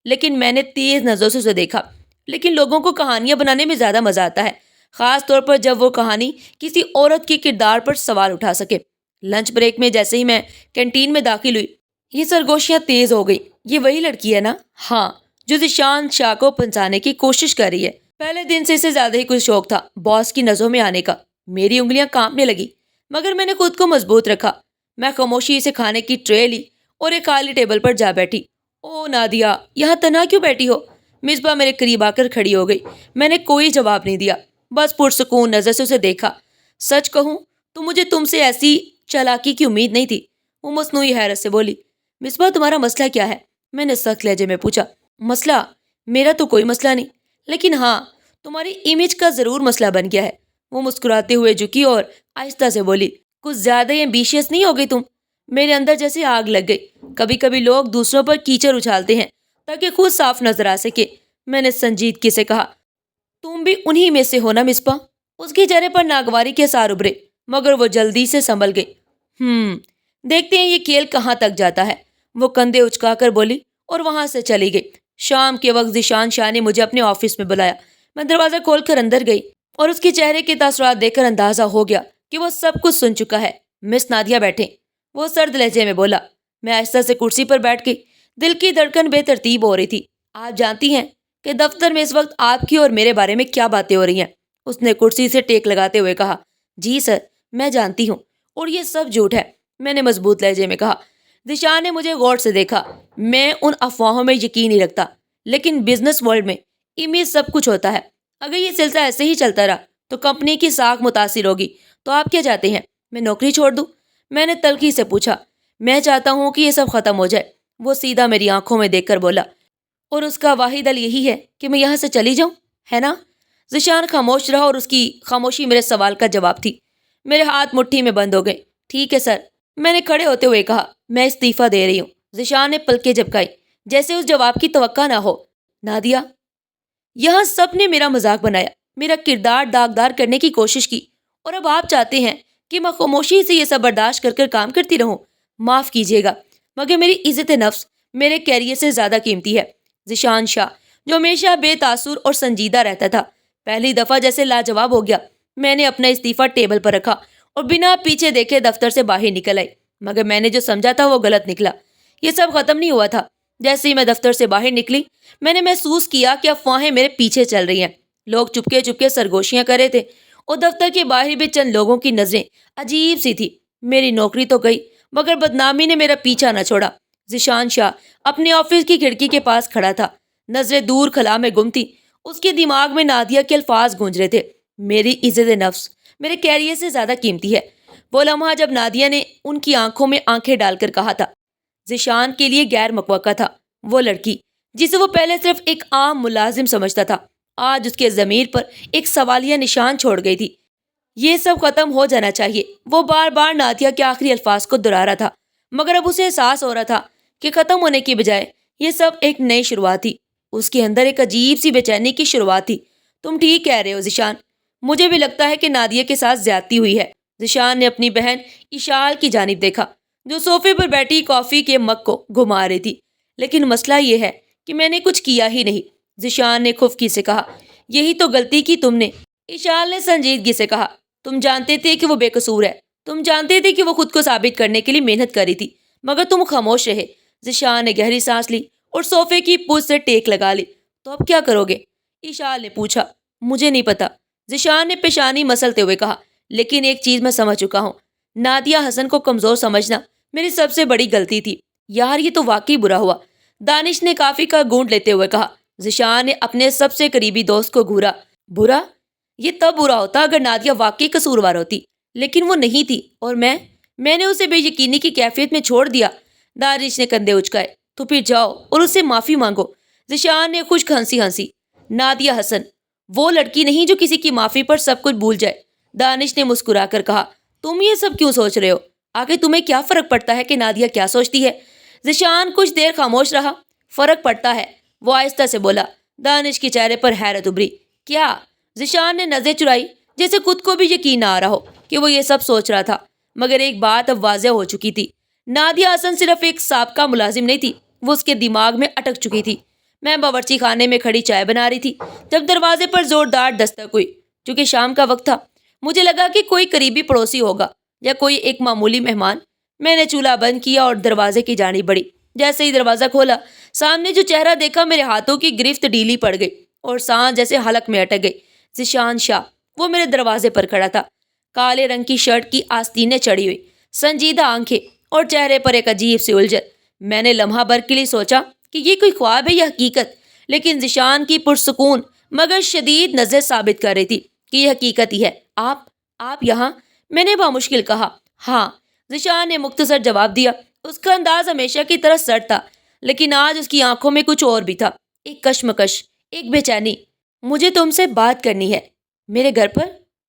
لیکن میں نے تیز نظروں سے اسے دیکھا۔ لیکن لوگوں کو کہانیاں بنانے میں زیادہ مزہ آتا ہے، خاص طور پر جب وہ کہانی کسی عورت کے کردار پر سوال اٹھا سکے۔ لنچ بریک میں جیسے ہی میں کینٹین میں داخل ہوئی، یہ سرگوشیاں تیز ہو گئی۔ یہ وہی لڑکی ہے نا؟ ہاں، جو ذیشان شاہ کو پھنسانے کی کوشش کر رہی ہے۔ پہلے دن سے اسے زیادہ ہی کچھ شوق تھا باس کی نظروں میں آنے کا۔ میری انگلیاں کانپنے لگی مگر میں نے خود کو مضبوط رکھا۔ میں خاموشی سے کھانے کی ٹرے لی اور ایک خالی ٹیبل پر جا بیٹھی۔ او نادیہ، یہاں تنہا کیوں بیٹھی ہو؟ مصباح میرے قریب آ کر کھڑی ہو گئی۔ میں نے کوئی جواب نہیں دیا، بس پرسکون نظر سے اسے دیکھا۔ سچ کہوں تو مجھے تم سے ایسی چالاکی کی امید نہیں تھی، وہ مصنوعی حیرت سے بولی۔ مصباح، تمہارا مسئلہ کیا ہے؟ میں نے سخت لہجے میں پوچھا۔ مسئلہ؟ میرا تو کوئی مسئلہ نہیں، لیکن ہاں، تمہاری امیج کا ضرور مسئلہ بن گیا ہے۔ وہ مسکراتے ہوئے جھکی اور آہستہ سے بولی، کچھ زیادہ ہی ایمبیشیس نہیں ہو گئی تم؟ میرے اندر جیسے آگ لگ گئی۔ کبھی کبھی لوگ دوسروں پر کیچڑ اچھالتے ہیں تاکہ خود صاف نظر آ سکے۔ میں نے سنجیدگی سے کہا، تم بھی انہی میں سے ہو نا مصباح؟ اس کے چہرے پر ناگواری کے سار ابھرے، مگر وہ جلدی سے سنبھل گئی۔ دیکھتے ہیں یہ کھیل کہاں تک جاتا ہے، وہ کندھے اچکا کر بولی اور وہاں سے چلی گئی۔ شام کے وقت ذیشان شاہ نے مجھے اپنے آفس میں بلایا۔ میں دروازہ کھول کر اندر گئی اور اس کے چہرے کے تاثرات دیکھ کر اندازہ ہو گیا کہ وہ سب کچھ سن چکا ہے۔ مس نادیہ بیٹھیں، وہ سرد لہجے میں بولا۔ میں آہستہ سے کرسی پر بیٹھ گئی۔ دل کی دھڑکن بے ترتیب ہو رہی تھی۔ آپ جانتی ہیں کہ دفتر میں اس وقت آپ کی اور میرے بارے میں کیا باتیں ہو رہی ہیں؟ اس نے کرسی سے ٹیک لگاتے ہوئے کہا۔ جی سر، میں جانتی ہوں، اور یہ سب جھوٹ ہے، میں نے مضبوط لہجے میں کہا۔ ذیشان نے مجھے غور سے دیکھا۔ میں ان افواہوں میں یقین نہیں رکھتا، لیکن بزنس ورلڈ میں امیج سب کچھ ہوتا ہے۔ اگر یہ سلسلہ ایسے ہی چلتا رہا تو کمپنی کی ساکھ متاثر ہوگی۔ تو آپ کیا چاہتے ہیں، میں نوکری چھوڑ دوں؟ میں نے تلخی سے پوچھا۔ میں چاہتا ہوں کہ یہ سب ختم ہو جائے، وہ سیدھا میری آنکھوں میں دیکھ کر بولا۔ اور اس کا واحد حل یہی ہے کہ میں یہاں سے چلی جاؤں، ہے نا؟ ذیشان خاموش رہا اور اس کی خاموشی میرے سوال کا جواب تھی۔ میرے ہاتھ مٹھی میں بند ہو گئے۔ ٹھیک ہے سر، میں نے کھڑے ہوتے ہوئے کہا، میں استعفیٰ دے رہی ہوں۔ ذیشان نے پلکیں جھپکائی جیسے اس جواب کی توقع نہ ہو۔ نادیہ، یہاں سب نے میرا مذاق بنایا، میرا کردار داغدار کرنے کی کوشش کی، اور اب آپ چاہتے ہیں کہ میں خاموشی سے یہ سب برداشت کر کر کام کرتی رہوں؟ معاف کیجیے گا، مگر میری عزت نفس میرے کیریئر سے زیادہ قیمتی ہے۔ ذیشان شاہ، جو ہمیشہ بے تاثر اور سنجیدہ رہتا تھا، پہلی دفعہ جیسے لاجواب ہو گیا۔ میں نے اپنا استعفیٰ ٹیبل پر رکھا اور بنا پیچھے دیکھے دفتر سے باہر نکل آئی، مگر میں نے جو سمجھا تھا وہ غلط نکلا۔ یہ سب ختم نہیں ہوا تھا۔ جیسے ہی میں دفتر سے باہر نکلی، میں نے محسوس کیا کہ افواہیں میرے پیچھے چل رہی ہیں۔ لوگ چپکے چپکے سرگوشیاں کر رہے تھے، اور دفتر کے باہر بھی چند لوگوں کی نظریں عجیب سی تھی۔ میری نوکری تو گئی، مگر بدنامی نے میرا پیچھا نہ چھوڑا۔ ذیشان شاہ اپنے آفس کی کھڑکی کے پاس کھڑا تھا، نظریں دور خلا میں گم تھیں۔ اس کے دماغ میں نادیہ کے الفاظ گونج رہے تھے، میری عزت نفس میرے کیریئر سے زیادہ قیمتی ہے۔ وہ لمحہ جب نادیہ نے ان کی آنکھوں میں آنکھیں ڈال کر کہا تھا، ذیشان کے لیے غیر متوقع تھا۔ وہ لڑکی جسے وہ پہلے صرف ایک عام ملازم سمجھتا تھا، آج اس کے ضمیر پر ایک سوالیہ نشان چھوڑ گئی تھی۔ یہ سب ختم ہو جانا چاہیے، وہ بار بار نادیہ کے آخری الفاظ کو دہرا رہا تھا، مگر اب اسے احساس ہو رہا تھا کہ ختم ہونے کی بجائے یہ سب ایک نئی شروعات تھی۔ اس کے اندر ایک عجیب سی بے چینی کی شروعات تھی۔ تم ٹھیک کہہ رہے ہو ذیشان، مجھے بھی لگتا ہے کہ نادیہ کے ساتھ زیادتی ہوئی ہے۔ ذیشان نے اپنی بہن اشال کی جانب دیکھا، جو صوفے پر بیٹھی کافی کے مگ کو گھما رہی تھی۔ لیکن مسئلہ یہ ہے کہ میں نے کچھ کیا ہی نہیں، ذیشان نے خفگی سے کہا۔ یہی تو غلطی کی تم نے، اشال نے سنجیدگی سے کہا۔ تم جانتے تھے کہ وہ بے قصور ہے، تم جانتے تھے کہ وہ خود کو ثابت کرنے کے لیے محنت کر رہی تھی، مگر تم خاموش رہے۔ ذیشان نے گہری سانس لی اور صوفے کی پشت سے ٹیک لگا لی۔ تو اب کیا کرو گے؟ اشال نے پوچھا۔ مجھے نہیں پتا، ذیشان نے پیشانی مسلتے ہوئے کہا، لیکن ایک چیز میں سمجھ چکا ہوں، نادیہ حسن کو کمزور سمجھنا میری سب سے بڑی غلطی تھی۔ یار یہ تو واقعی برا ہوا، دانش نے کافی کا گھونٹ لیتے ہوئے کہا۔ ذیشان نے اپنے سب سے قریبی دوست کو گھورا۔ برا؟ یہ تب برا ہوتا اگر نادیہ واقعی قصوروار ہوتی، لیکن وہ نہیں تھی، اور میں نے اسے بے یقینی کی کیفیت میں چھوڑ دیا۔ دانش نے کندھے اچکائے۔ تو پھر جاؤ اور اس سے معافی مانگو۔ ذیشان نے خشک ہنسی۔ نادیہ حسن وہ لڑکی نہیں جو کسی کی معافی پر سب کچھ بھول جائے، دانش نے مسکرا کر کہا۔ تم یہ سب کیوں سوچ رہے ہو؟ آگے تمہیں کیا فرق پڑتا ہے کہ نادیہ کیا سوچتی ہے؟ ذیشان کچھ دیر خاموش رہا۔ فرق پڑتا ہے، وہ آہستہ سے بولا۔ دانش کے چہرے پر حیرت ابھری۔ کیا؟ ذیشان نے نظریں چرائی، جیسے خود کو بھی یقین نہ آ رہا ہو کہ وہ یہ سب سوچ رہا تھا، مگر ایک بات اب واضح ہو چکی تھی۔ نادیہ حسن صرف ایک سابقہ ملازم نہیں تھی، وہ اس کے دماغ میں اٹک چکی تھی۔ میں باورچی خانے میں کھڑی چائے بنا رہی تھی جب دروازے پر زوردار دستک ہوئی۔ چونکہ شام کا وقت تھا، مجھے لگا کہ کوئی قریبی پڑوسی ہوگا یا کوئی ایک معمولی مہمان۔ میں نے چولہا بند کیا اور دروازے کی جانب بڑھی۔ جیسے ہی دروازہ کھولا، سامنے جو چہرہ دیکھا، میرے ہاتھوں کی گرفت ڈھیلی پڑ گئی اور سانس جیسے حلق میں اٹک گئی۔ ذیشان شاہ وہ میرے دروازے پر کھڑا تھا، کالے رنگ کی شرٹ کی آستینیں چڑھی ہوئی، سنجیدہ آنکھیں اور چہرے پر ایک عجیب سی الجھن۔ میں نے لمحہ بھر کے لیے سوچا کہ یہ کوئی خواب ہے یا حقیقت، لیکن ذیشان کی پرسکون مگر شدید نظر ثابت کر رہی تھی کہ یہ حقیقت ہی ہے۔ آپ یہاں؟ میں نے بامشکل کہا۔ ہاں، ذیشان نے مختصر جواب دیا۔ اس کا انداز ہمیشہ کی طرح سرد تھا، لیکن آج اس کی آنکھوں میں کچھ اور بھی تھا، ایک کشمکش، ایک بے چینی۔ مجھے تم سے بات کرنی ہے۔ میرے گھر پر؟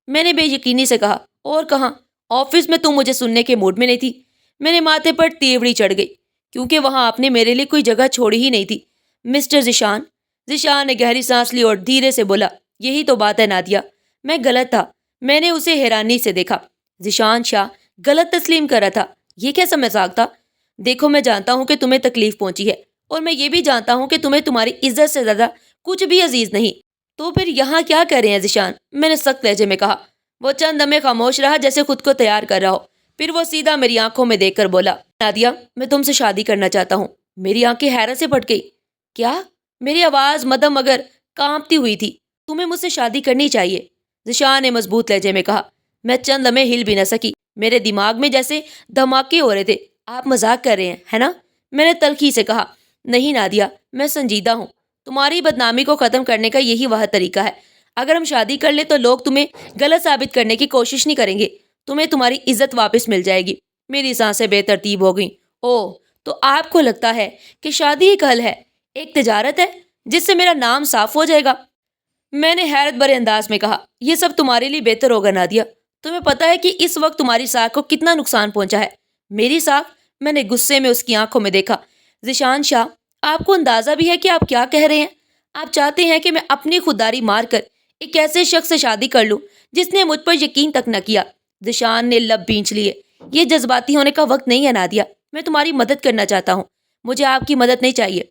میں نے بے یقینی سے کہا۔ اور کہاں؟ آفس میں تم مجھے سننے کے موڈ میں نہیں تھی۔ میرے ماتھے پر تیوڑی چڑھ گئی کیونکہ وہاں آپ نے میرے لیے کوئی جگہ چھوڑی ہی نہیں تھی۔ مسٹر ذیشان۔ ذیشان نے گہری سانس لی اور دھیرے سے بولا، یہی تو بات ہے نادیہ، میں غلط تھا۔ میں نے اسے حیرانی سے دیکھا۔ ذیشان شاہ غلط تسلیم کر رہا تھا؟ یہ کیسا مذاق تھا؟ دیکھو، میں جانتا ہوں کہ تمہیں تکلیف پہنچی ہے اور میں یہ بھی جانتا ہوں کہ تمہیں تمہاری عزت سے زیادہ کچھ بھی عزیز نہیں، تو پھر یہاں کیا کر رہے ہیں ذیشان؟ میں نے سخت لہجے میں کہا۔ وہ چند لمحے خاموش رہا جیسے خود کو تیار کر رہا ہو، پھر وہ سیدھا میری آنکھوں میں دیکھ کر بولا، نادیہ، میں تم سے شادی کرنا چاہتا ہوں۔ میری آنکھیں حیرت سے پھٹ گئی۔ کیا؟ میری آواز مدھم مگر کانپتی ہوئی تھی۔ تمہیں مجھ سے شادی کرنی چاہیے، ذیشان نے مضبوط لہجے میں کہا۔ میں چند لمحے ہل بھی نہ سکی، میرے دماغ میں جیسے دھماکے ہو رہے تھے۔ آپ مذاق کر رہے ہیں، ہے نا؟ میں نے تلخی سے کہا۔ نہیں نادیہ، میں سنجیدہ ہوں۔ تمہاری بدنامی کو ختم کرنے کا یہی واحد طریقہ ہے۔ اگر ہم شادی کر لیں تو لوگ تمہیں غلط ثابت کرنے کی کوشش نہیں کریں گے، تمہیں تمہاری عزت واپس مل جائے گی۔ میری سانسیں بے ترتیب ہو گئیں۔ اوہ، تو آپ کو لگتا ہے کہ شادی ایک حل ہے، ایک تجارت ہے جس سے میرا نام صاف ہو جائے گا؟ میں نے حیرت بھرے انداز میں کہا، یہ سب تمہارے لیے بہتر ہوگا نادیہ۔ تمہیں پتہ ہے کہ اس وقت تمہاری ساکھ کو کتنا نقصان پہنچا ہے؟ میری ساکھ؟ میں نے غصے میں اس کی آنکھوں میں دیکھا۔ ذیشان شاہ، آپ کو اندازہ بھی ہے کہ آپ کیا کہہ رہے ہیں؟ آپ چاہتے ہیں کہ میں اپنی خودداری مار کر ایک ایسے شخص سے شادی کر لوں جس نے مجھ پر یقین تک نہ کیا؟ ذیشان نے لب بھینچ لیے۔ یہ جذباتی ہونے کا وقت نہیں ہے نادیہ، میں تمہاری مدد کرنا چاہتا ہوں، مجھے آپ کی مدد نہیں چاہیے۔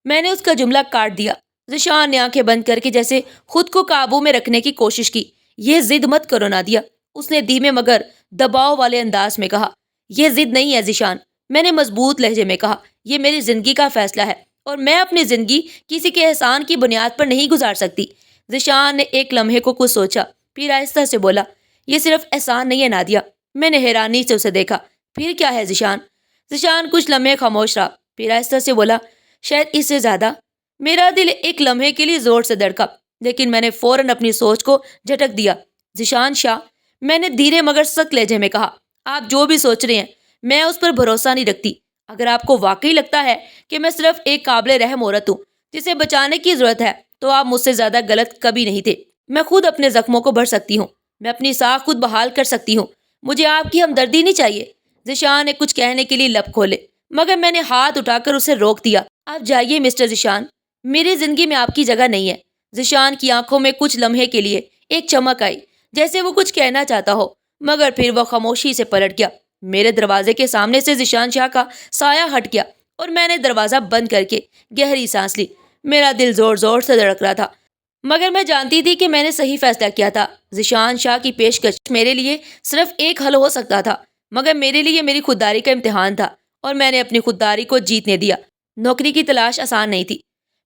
میں نے اس کا جملہ کاٹ دیا۔ ذیشان نے آنکھیں بند کر کے جیسے خود کو قابو میں رکھنے کی کوشش کی۔ یہ ضد مت کرو نادیہ، اس نے دھیمے مگر دباؤ والے انداز میں کہا۔ یہ ضد نہیں ہے ذیشان، میں نے مضبوط لہجے میں کہا، یہ میری زندگی کا فیصلہ ہے اور میں اپنی زندگی کسی کے احسان کی بنیاد پر نہیں گزار سکتی۔ ذیشان نے ایک لمحے کو کچھ سوچا، پھر آہستہ سے بولا، یہ صرف احسان نہیں ہے نادیہ۔ میں نے حیرانی سے اسے دیکھا۔ پھر کیا ہے ذیشان؟ ذیشان کچھ لمحے خاموش رہا، پھر آہستہ سے بولا، شاید اس سے زیادہ۔ میرا دل ایک لمحے کے لیے زور سے دھڑکا، لیکن میں نے فوراً اپنی سوچ کو جھٹک دیا۔ ذیشان شاہ، میں نے دھیرے مگر سخت لہجے میں کہا، آپ جو بھی سوچ رہے ہیں میں اس پر بھروسہ نہیں رکھتی۔ اگر آپ کو واقعی لگتا ہے کہ میں صرف ایک قابل رحم عورت ہوں جسے بچانے کی ضرورت ہے تو آپ مجھ سے زیادہ غلط کبھی نہیں تھے۔ میں خود اپنے زخموں کو بھر سکتی ہوں، میں اپنی ساکھ خود بحال کر سکتی ہوں، مجھے آپ کی ہمدردی نہیں چاہیے۔ ذیشان نے کچھ کہنے کے لیے لب کھولے مگر میں نے ہاتھ اٹھا کر اسے روک دیا۔ آپ جائیے مسٹر ذیشان، میری زندگی میں آپ کی جگہ نہیں ہے۔ ذیشان کی آنکھوں میں کچھ لمحے کے لیے ایک چمک آئی جیسے وہ کچھ کہنا چاہتا ہو، مگر پھر وہ خاموشی سے پلٹ گیا۔ میرے دروازے کے سامنے سے ذیشان شاہ کا سایہ ہٹ گیا اور میں نے دروازہ بند کر کے گہری سانس لی۔ میرا دل زور زور سے دھڑک رہا تھا مگر میں جانتی تھی کہ میں نے صحیح فیصلہ کیا تھا۔ ذیشان شاہ کی پیشکش میرے لیے صرف ایک حل ہو سکتا تھا، مگر میرے لیے میری خودداری کا امتحان تھا اور میں نے اپنی خودداری کو جیتنے دیا۔ نوکری کی تلاش آسان نہیں تھی۔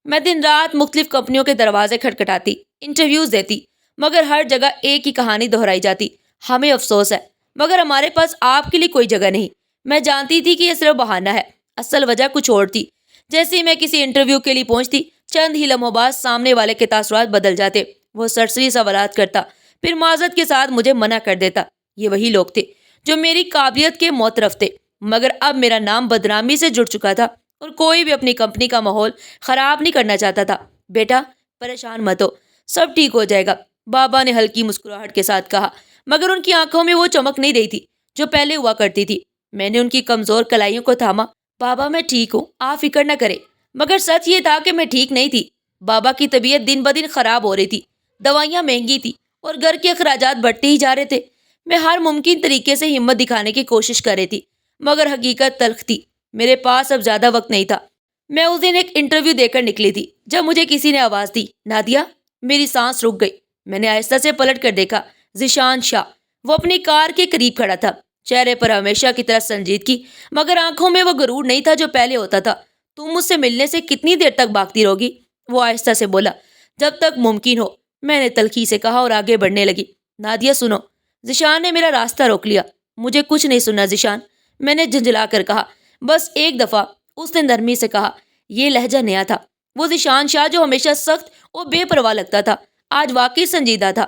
میں دن رات مختلف کمپنیوں کے دروازے کھٹکھٹاتی، انٹرویوز دیتی، مگر ہر جگہ ایک ہی کہانی دہرائی جاتی، ہمیں افسوس ہے مگر ہمارے پاس آپ کے لیے کوئی جگہ نہیں۔ میں جانتی تھی کہ یہ صرف بہانہ ہے، اصل وجہ کچھ اور تھی۔ جیسے ہی میں کسی انٹرویو کے لیے پہنچتی، چند ہی لمحوں بعد سامنے والے کے تاثرات بدل جاتے۔ وہ سرسری سوالات کرتا، پھر معذرت کے ساتھ مجھے منع کر دیتا۔ یہ وہی لوگ تھے جو میری قابلیت کے معترف تھے، مگر اب میرا نام بدنامی سے جڑ چکا تھا اور کوئی بھی اپنی کمپنی کا ماحول خراب نہیں کرنا چاہتا تھا۔ بیٹا، پریشان مت ہو، سب ٹھیک ہو جائے گا، بابا نے ہلکی مسکراہٹ کے ساتھ کہا، مگر ان کی آنکھوں میں وہ چمک نہیں رہی تھی جو پہلے ہوا کرتی تھی۔ میں نے ان کی کمزور کلائیوں کو تھاما۔ بابا، میں ٹھیک ہوں، آپ فکر نہ کریں۔ مگر سچ یہ تھا کہ میں ٹھیک نہیں تھی۔ بابا کی طبیعت دن بدن خراب ہو رہی تھی، دوائیاں مہنگی تھی اور گھر کے اخراجات بڑھتے ہی جا رہے تھے۔ میں ہر ممکن طریقے سے ہمت دکھانے کی کوشش کر رہی تھی، مگر حقیقت تلخ تھی۔ میرے پاس اب زیادہ وقت نہیں تھا۔ میں اس دن ایک انٹرویو دے کر نکلی تھی جب مجھے کسی نے آواز دی، نادیہ۔ میری سانس رک گئی۔ میں نے آہستہ سے پلٹ کر دیکھا، ذیشان شاہ۔ وہ اپنی کار کے قریب کھڑا تھا، چہرے پر ہمیشہ کی طرح سنجیدگی، مگر آنکھوں میں وہ غرور نہیں تھا جو پہلے ہوتا تھا۔ تم مجھ سے ملنے سے کتنی دیر تک بھاگتی رہوگی؟ وہ آہستہ سے بولا۔ جب تک ممکن ہو، میں نے تلخی سے کہا اور آگے بڑھنے لگی۔ نادیہ سنو۔ ذیشان نے میرا راستہ روک لیا۔ مجھے کچھ نہیں سننا ذیشان، میں نے جھنجھلا کر کہا۔ بس ایک دفعہ، اس نے نرمی سے کہا۔ یہ لہجہ نیا تھا۔ وہ ذیشان شاہ جو ہمیشہ سخت اور بے پرواہ لگتا تھا، آج واقعی سنجیدہ تھا۔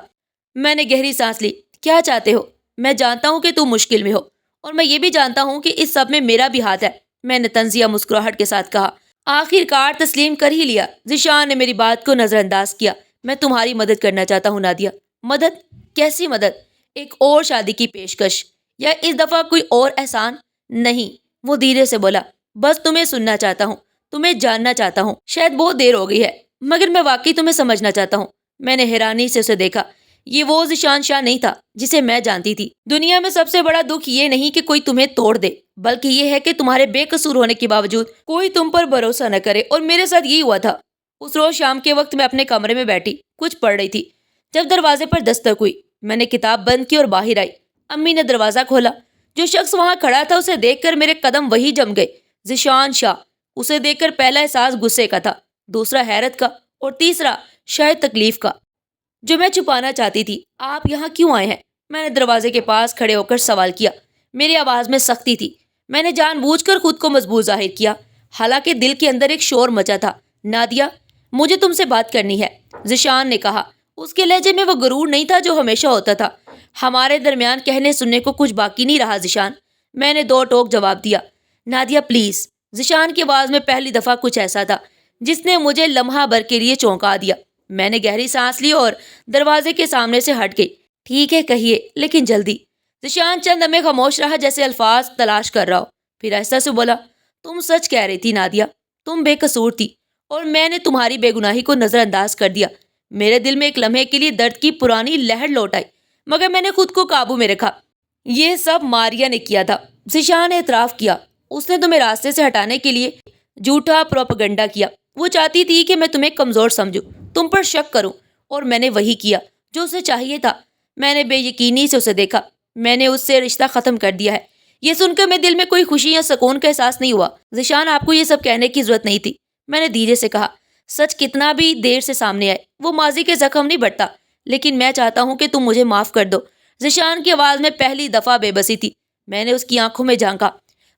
میں نے گہری سانس لی۔ کیا چاہتے ہو؟ میں جانتا ہوں کہ تم مشکل میں ہو اور میں یہ بھی جانتا ہوں کہ اس سب میں میرا بھی ہاتھ ہے، میں نے طنزیہ مسکراہٹ کے ساتھ کہا۔ آخر کار تسلیم کر ہی لیا۔ ذیشان نے میری بات کو نظر انداز کیا۔ میں تمہاری مدد کرنا چاہتا ہوں نادیہ۔ مدد؟ کیسی مدد؟ ایک اور شادی کی پیشکش یا اس دفعہ کوئی اور احسان؟ نہیں، وہ دھیرے سے بولا، بس تمہیں سننا چاہتا ہوں، تمہیں جاننا چاہتا ہوں۔ شاید بہت دیر ہو گئی ہے مگر میں واقعی تمہیں سمجھنا چاہتا ہوں۔ میں نے حیرانی سے اسے دیکھا۔ یہ وہ ذیشان شاہ نہیں تھا جسے میں جانتی تھی۔ دنیا میں سب سے بڑا دکھ یہ نہیں کہ کوئی تمہیں توڑ دے، بلکہ یہ ہے کہ تمہارے بے قصور ہونے کے باوجود کوئی تم پر بھروسہ نہ کرے، اور میرے ساتھ یہی ہوا تھا۔ اس روز شام کے وقت میں اپنے کمرے میں بیٹھی کچھ پڑھ رہی تھی جب دروازے پر دستک ہوئی۔ میں نے کتاب بند کی اور باہر آئی۔ امی نے دروازہ کھولا۔ جو شخص وہاں کھڑا تھا اسے دیکھ کر میرے قدم وہی جم گئے۔ ذیشان شاہ۔ اسے دیکھ کر پہلا احساس غصے کا تھا، دوسرا حیرت کا، اور تیسرا شاید تکلیف کا جو میں چھپانا چاہتی تھی۔ آپ یہاں کیوں آئے ہیں؟ میں نے دروازے کے پاس کھڑے ہو کر سوال کیا۔ میری آواز میں سختی تھی۔ میں نے جان بوجھ کر خود کو مضبوط ظاہر کیا، حالانکہ دل کے اندر ایک شور مچا تھا۔ نادیہ، مجھے تم سے بات کرنی ہے، ذیشان نے کہا۔ اس کے لہجے میں وہ غرور نہیں تھا جو ہمیشہ ہوتا تھا۔ ہمارے درمیان کہنے سننے کو کچھ باقی نہیں رہا ذیشان، میں نے دو ٹوک جواب دیا۔ Nadia please. ذیشان کی آواز میں پہلی دفعہ کچھ ایسا تھا جس نے مجھے لمحہ بھر کے لیے چونکا دیا۔ میں نے گہری سانس لی اور دروازے کے سامنے سے ہٹ گئی۔ ٹھیک ہے، کہیے، لیکن جلدی۔ ذیشان چند لمحے خاموش رہا، جیسے الفاظ تلاش کر رہا ہو، پھر آہستہ سے بولا، تم سچ کہہ رہی تھی نادیہ، تم بے قصور تھی اور میں نے تمہاری بے گناہی کو نظر انداز کر دیا۔ میرے دل میں ایک لمحے کے لیے درد کی پرانی لہر لوٹ آئی، مگر میں نے خود کو قابو میں رکھا۔ یہ سب ماریا نے کیا تھا، ذیشان نے اعتراف کیا۔ اس نے تمہیں راستے سے ہٹانے کے لیے جھوٹا پروپیگنڈا کیا۔ وہ چاہتی تھی کہ میں تمہیں کمزور سمجھوں، تم پر شک کروں، اور میں نے وہی کیا جو اسے چاہیے تھا۔ میں نے بے یقینی سے اسے دیکھا۔ میں نے اس سے رشتہ ختم کر دیا ہے۔ یہ سن کر میرے دل میں کوئی خوشی یا سکون کا احساس نہیں ہوا۔ ذیشان، آپ کو یہ سب کہنے کی ضرورت نہیں تھی، میں نے دھیرے سے کہا۔ سچ کتنا بھی دیر سے سامنے آئے وہ ماضی کے زخم نہیں بڑھتا، لیکن میں چاہتا ہوں کہ تم مجھے معاف کر دو۔ ذیشان کی آواز میں پہلی دفعہ بے بسی تھی۔ میں نے اس کی آنکھوں میں جھانکا۔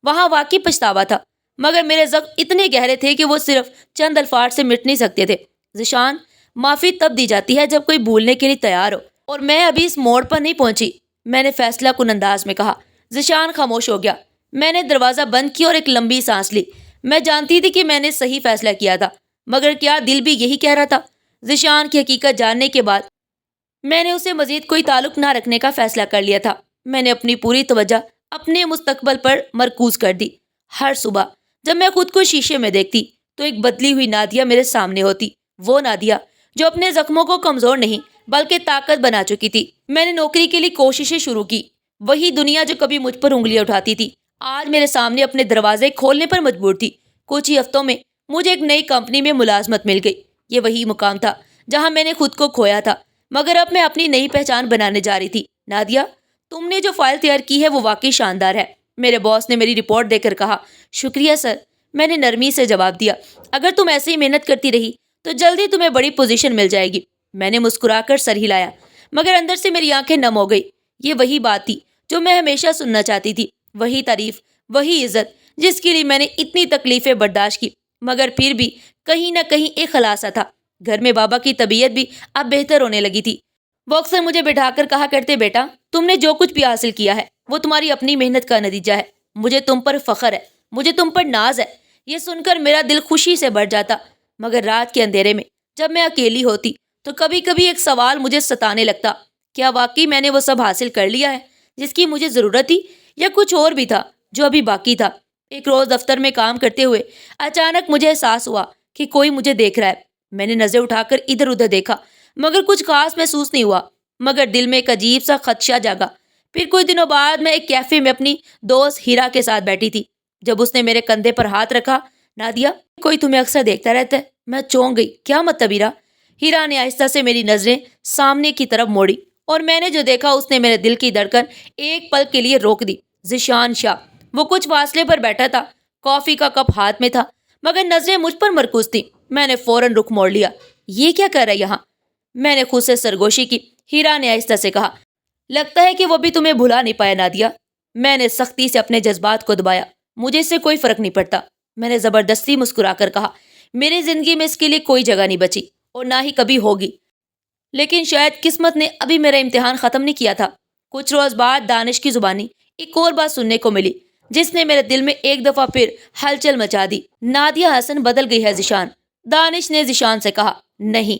وہاں واقعی پچھتاوا تھا، مگر میرے زخم اتنے گہرے تھے کہ وہ صرف چند الفاظ سے مٹ نہیں سکتے تھے۔ ذیشان، معافی تب دی جاتی ہے جب کوئی بھولنے کے لیے تیار ہو، اور میں ابھی اس موڑ پر نہیں پہنچی، میں نے فیصلہ کن انداز میں کہا۔ ذیشان خاموش ہو گیا۔ میں نے دروازہ بند کیا اور ایک لمبی سانس لی۔ میں جانتی تھی کہ میں نے صحیح فیصلہ کیا تھا، مگر کیا دل بھی یہی کہہ رہا تھا؟ ذیشان کی حقیقت جاننے کے بعد میں نے اسے مزید کوئی تعلق نہ رکھنے کا فیصلہ کر لیا تھا۔ میں نے اپنی پوری توجہ اپنے مستقبل پر مرکوز کر دی۔ ہر صبح جب میں خود کو شیشے میں دیکھتی تو ایک بدلی ہوئی نادیہ میرے سامنے ہوتی، وہ نادیہ جو اپنے زخموں کو کمزور نہیں بلکہ طاقت بنا چکی تھی۔ میں نے نوکری کے لیے کوششیں شروع کی۔ وہی دنیا جو کبھی مجھ پر انگلیاں اٹھاتی تھی آج میرے سامنے اپنے دروازے کھولنے پر مجبور تھی۔ کچھ ہی ہفتوں میں مجھے ایک نئی کمپنی میں ملازمت مل گئی۔ یہ وہی مقام تھا جہاں میں نے خود کو کھویا تھا، مگر اب میں اپنی نئی پہچان بنانے جا رہی تھی۔ نادیہ، تم نے جو فائل تیار کی ہے وہ واقعی شاندار ہے، میرے باس نے میری رپورٹ دے کر کہا۔ شکریہ سر، میں نے نرمی سے جواب دیا۔ اگر تم ایسے ہی محنت کرتی رہی تو جلدی تمہیں بڑی پوزیشن مل جائے گی۔ میں نے مسکرا کر سر ہلایا، مگر اندر سے میری آنکھیں نم ہو گئی۔ یہ وہی بات تھی جو میں ہمیشہ سننا چاہتی تھی، وہی تعریف، وہی عزت جس کے لیے میں نے اتنی تکلیفیں برداشت کی۔ مگر پھر بھی کہیں نہ کہیں ایک خلاصہ تھا۔ گھر میں بابا کی طبیعت بھی اب بہتر ہونے لگی تھی۔ وہ اکثر مجھے بٹھا کر کہا کرتے، بیٹا، تم نے جو کچھ بھی حاصل کیا ہے وہ تمہاری اپنی محنت کا نتیجہ ہے۔ مجھے تم پر فخر ہے، مجھے تم پر ناز ہے۔ یہ سن کر میرا دل خوشی سے بھر جاتا، مگر رات کے اندھیرے میں جب میں اکیلی ہوتی تو کبھی کبھی ایک سوال مجھے ستانے لگتا، کیا واقعی میں نے وہ سب حاصل کر لیا ہے جس کی مجھے ضرورت تھی، یا کچھ اور بھی تھا جو ابھی باقی تھا؟ ایک روز دفتر میں کام کرتے ہوئے اچانک مجھے احساس ہوا کہ کوئی مجھے دیکھ رہا ہے۔ میں نے نظر اٹھا کر ادھر ادھر دیکھا، مگر کچھ خاص محسوس نہیں ہوا، مگر دل میں ایک عجیب سا خدشہ جاگا۔ پھر کچھ دنوں بعد میں ایک کیفے میں اپنی دوست ہیرا کے ساتھ بیٹھی تھی۔ جب اس نے میرے کندھے پر ہاتھ رکھا، نادیہ، کوئی تمہیں اکثر دیکھتا رہتا ہے۔ میں چونک گئی۔ کیا مطلب ہیرا؟ ہیرا نے آہستہ سے میری نظریں سامنے کی طرف موڑی، اور میں نے جو دیکھا اس نے میرے دل کی دھڑکن ایک پل کے لیے روک دی۔ ذیشان شاہ، وہ کچھ فاصلے پر بیٹھا تھا، کافی کا کپ ہاتھ میں تھا، مگر نظریں مجھ پر مرکوز تھیں۔ میں نے فوراً رخ موڑ لیا۔ یہ کیا کر رہا ہے یہاں؟ میں نے خود سے سرگوشی کی۔ ہیرا نے آہستہ سے کہا، لگتا ہے کہ وہ بھی تمہیں بھلا نہیں پایا نادیہ۔ میں نے سختی سے اپنے جذبات کو دبایا۔ مجھے اس سے کوئی فرق نہیں پڑتا، میں نے زبردستی مسکرا کر کہا۔ میری زندگی میں اس کے لیے کوئی جگہ نہیں بچی، اور نہ ہی کبھی ہوگی، لیکن شاید قسمت نے ابھی میرا امتحان ختم نہیں کیا تھا۔ کچھ روز بعد دانش کی زبانی ایک اور بات سننے کو ملی جس نے میرے دل میں ایک دفعہ پھر ہلچل مچا دی۔ نادیہ حسن بدل گئی ہے ذیشان، دانش نے ذیشان سے کہا۔ نہیں،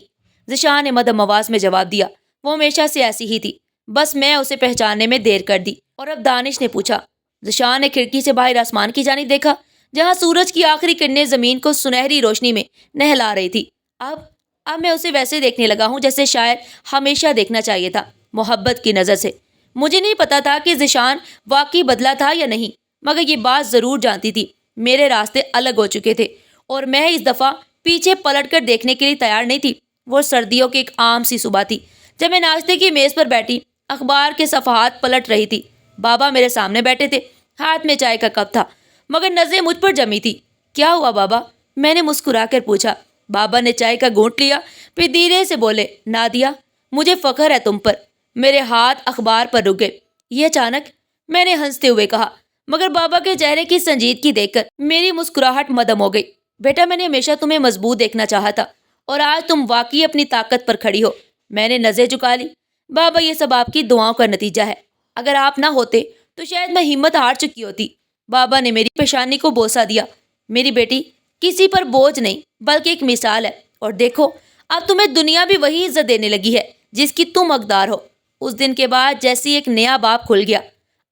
ذیشان نے مدھم آواز میں جواب دیا، وہ ہمیشہ سے ایسی ہی تھی۔ بس میں اسے پہچاننے میں دیر کر دی۔ اور اب دانش نے پوچھا۔ ذیشان نے کھڑکی سے باہر آسمان کی جانب دیکھا جہاں سورج کی آخری کرنیں زمین کو سنہری روشنی میں نہلا رہی تھی۔ اب میں اسے ویسے دیکھنے لگا ہوں جیسے شاید ہمیشہ دیکھنا چاہیے تھا، محبت کی نظر سے۔ مجھے نہیں پتا تھا کہ ذیشان واقعی بدلا تھا یا نہیں، مگر یہ بات ضرور جانتی تھی، میرے راستے الگ ہو چکے تھے اور میں اس دفعہ پیچھے پلٹ کر دیکھنے کے لیے تیار نہیں تھی۔ وہ سردیوں کی ایک عام سی صبح تھی جب میں ناشتے کی میز پر بیٹھی اخبار کے صفحات پلٹ رہی تھی۔ بابا میرے سامنے بیٹھے تھے، ہاتھ میں چائے کا کپ تھا، مگر نظریں مجھ پر جمی تھی۔ کیا ہوا بابا؟ میں نے مسکرا کر پوچھا۔ بابا نے چائے کا گھونٹ لیا، پھر دھیرے سے بولے، نادیہ مجھے فخر ہے تم پر۔ میرے ہاتھ اخبار پر رک گئے۔ یہ اچانک؟ میں نے ہنستے ہوئے کہا، مگر بابا کے چہرے کی سنجیدگی دیکھ کر میری مسکراہٹ مدھم ہو گئی۔ بیٹا میں نے ہمیشہ تمہیں مضبوط دیکھنا چاہا تھا اور آج تم واقعی اپنی طاقت پر کھڑی ہو۔ میں نے نظریں جھکا لی۔ بابا یہ سب آپ کی دعاؤں کا نتیجہ ہے، اگر آپ نہ ہوتے تو شاید میں ہمت ہار چکی ہوتی۔ بابا نے میری پیشانی کو بوسہ دیا۔ میری بیٹی کسی پر بوجھ نہیں بلکہ ایک مثال ہے، اور دیکھو اب تمہیں دنیا بھی وہی عزت دینے لگی ہے جس کی تم حقدار ہو۔ اس دن کے بعد جیسی ایک نیا باب کھل گیا۔